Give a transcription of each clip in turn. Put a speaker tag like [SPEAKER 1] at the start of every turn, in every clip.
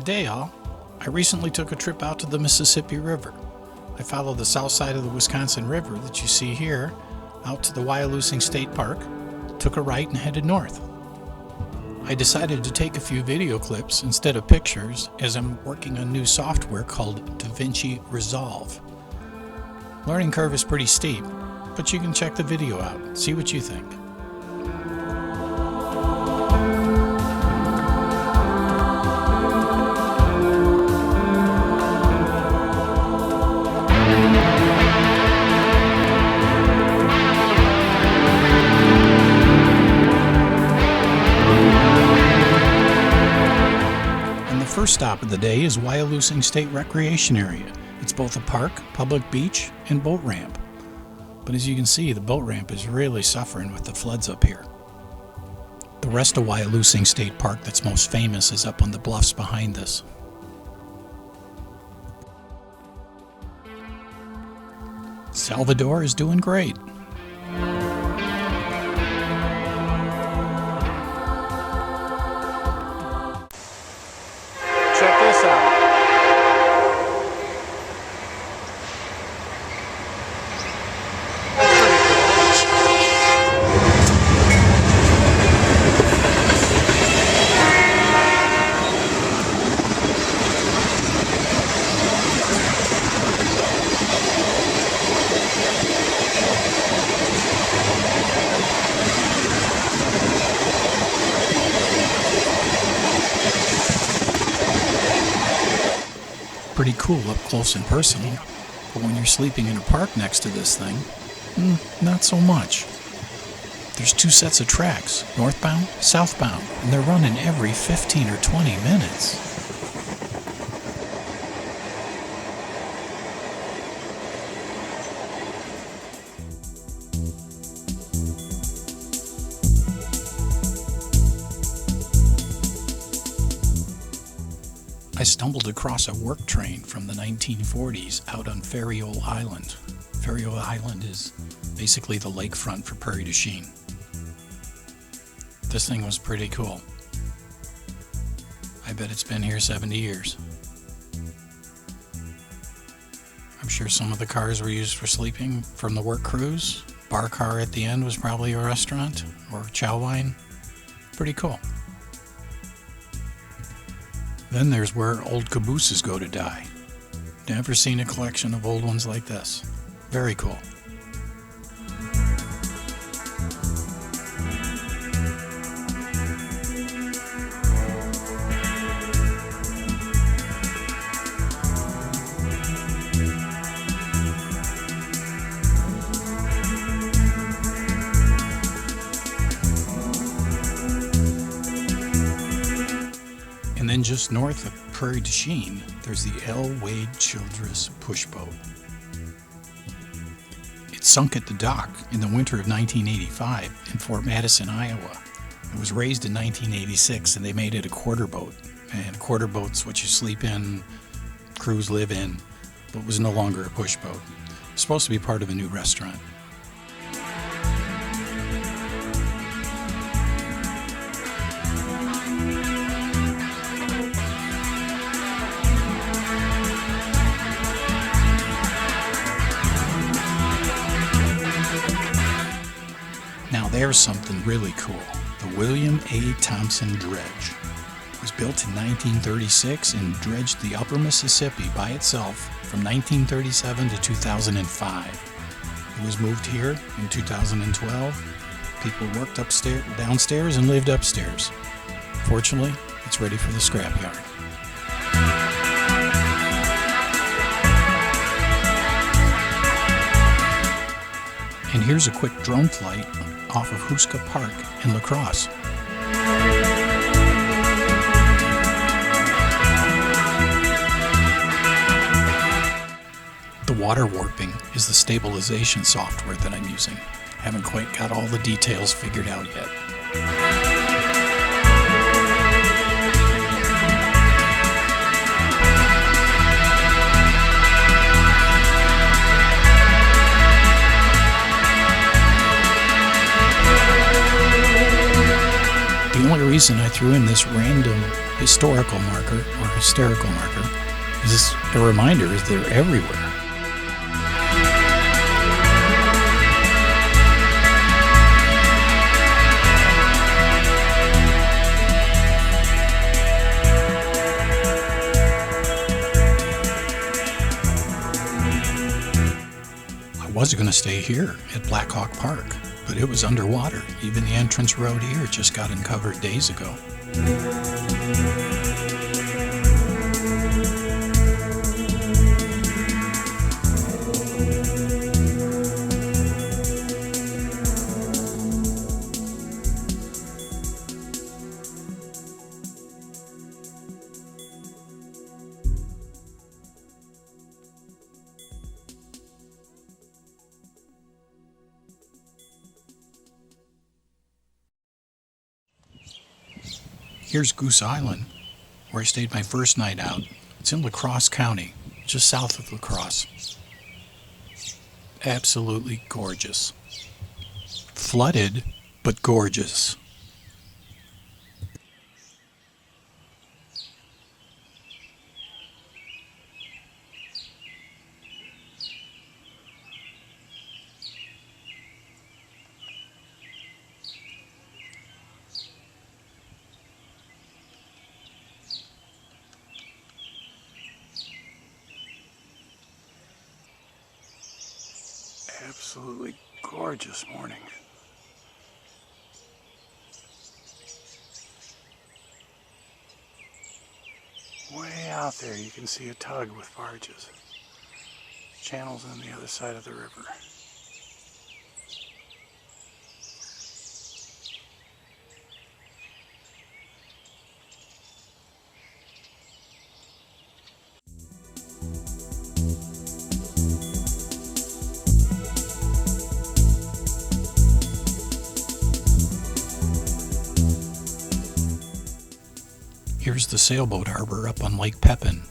[SPEAKER 1] G'day all. I recently took a trip out to the Mississippi River. I followed the south side of the Wisconsin River that you see here out to the Wyalusing State Park, took a right and headed north. I decided to take a few video clips instead of pictures as I'm working on new software called DaVinci Resolve. Learning curve is pretty steep, but you can check the video out, see what you think. First stop of the day is Wyalusing State Recreation Area. It's both a park, public beach, and boat ramp. But as you can see, the boat ramp is really suffering with the floods up here. The rest of Wyalusing State Park that's most famous is up on the bluffs behind us. Salvador is doing great. Check this out. Pretty cool up close and personal, but when you're sleeping in a park next to this thing, not so much. There's two sets of tracks, northbound, southbound, and they're running every 15 or 20 minutes. I stumbled across a work train from the 1940s out on Ferriol Island. Ferriol Island is basically the lakefront for Prairie du Chien. This thing was pretty cool. I bet it's been here 70 years. I'm sure some of the cars were used for sleeping from the work crews. Bar car at the end was probably a restaurant or chow wine. Pretty cool. Then there's where old cabooses go to die. Never seen a collection of old ones like this. Very cool. And then just north of Prairie du Chien, there's the L. Wade Childress push boat. It sunk at the dock in the winter of 1985 in Fort Madison, Iowa. It was raised in 1986 and they made it a quarter boat. And a quarter boat's what you sleep in, crews live in, but was no longer a push boat. It's supposed to be part of a new restaurant. Now there's something really cool. The William A. Thompson Dredge. It was built in 1936 and dredged the upper Mississippi by itself from 1937 to 2005. It was moved here in 2012. People worked downstairs and lived upstairs. Fortunately, it's ready for the scrapyard. And here's a quick drone flight off of Huska Park in La Crosse. The water warping is the stabilization software that I'm using. Haven't quite got all the details figured out yet. reason I threw in this random historical marker or hysterical marker is a reminder that they're everywhere. I was going to stay here at Black Hawk Park, but it was underwater. Even the entrance road here just got uncovered days ago. Here's Goose Island, where I stayed my first night out. It's in La Crosse County, just south of La Crosse. Absolutely gorgeous. Flooded, but gorgeous. Absolutely gorgeous morning. Way out there you can see a tug with barges. Channels on the other side of the river. Here's the sailboat harbor up on Lake Pepin.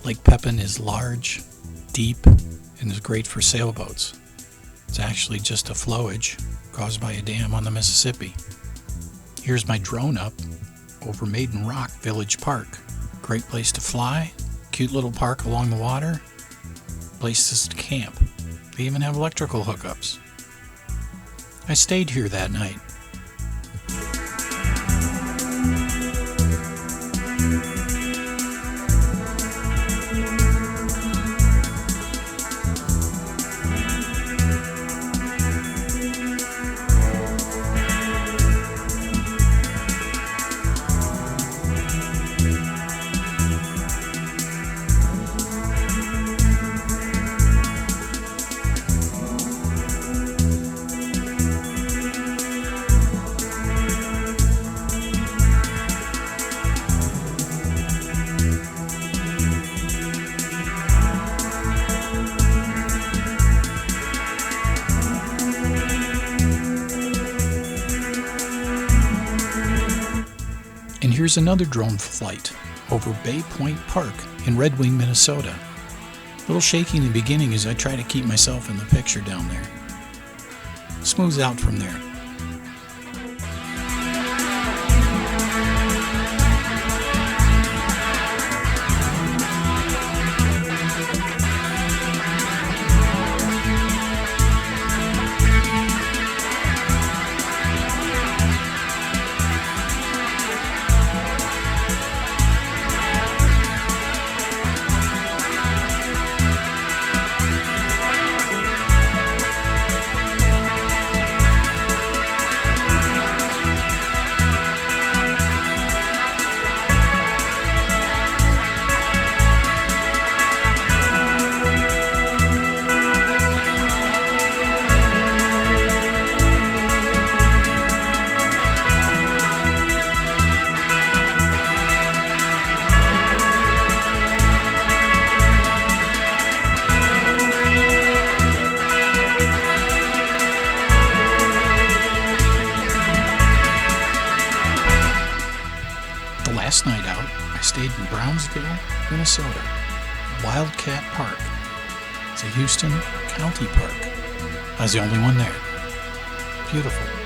[SPEAKER 1] Lake Pepin is large, deep, and is great for sailboats. It's actually just a flowage caused by a dam on the Mississippi. Here's my drone up over Maiden Rock Village Park. Great place to fly, cute little park along the water, places to camp. They even have electrical hookups. I stayed here that night. And here's another drone flight over Bay Point Park in Red Wing, Minnesota. A little shaky in the beginning as I try to keep myself in the picture down there. Smooths out from there. Last night out, I stayed in Brownsville, Minnesota, Wildcat Park. It's a Houston County park. I was the only one there. Beautiful.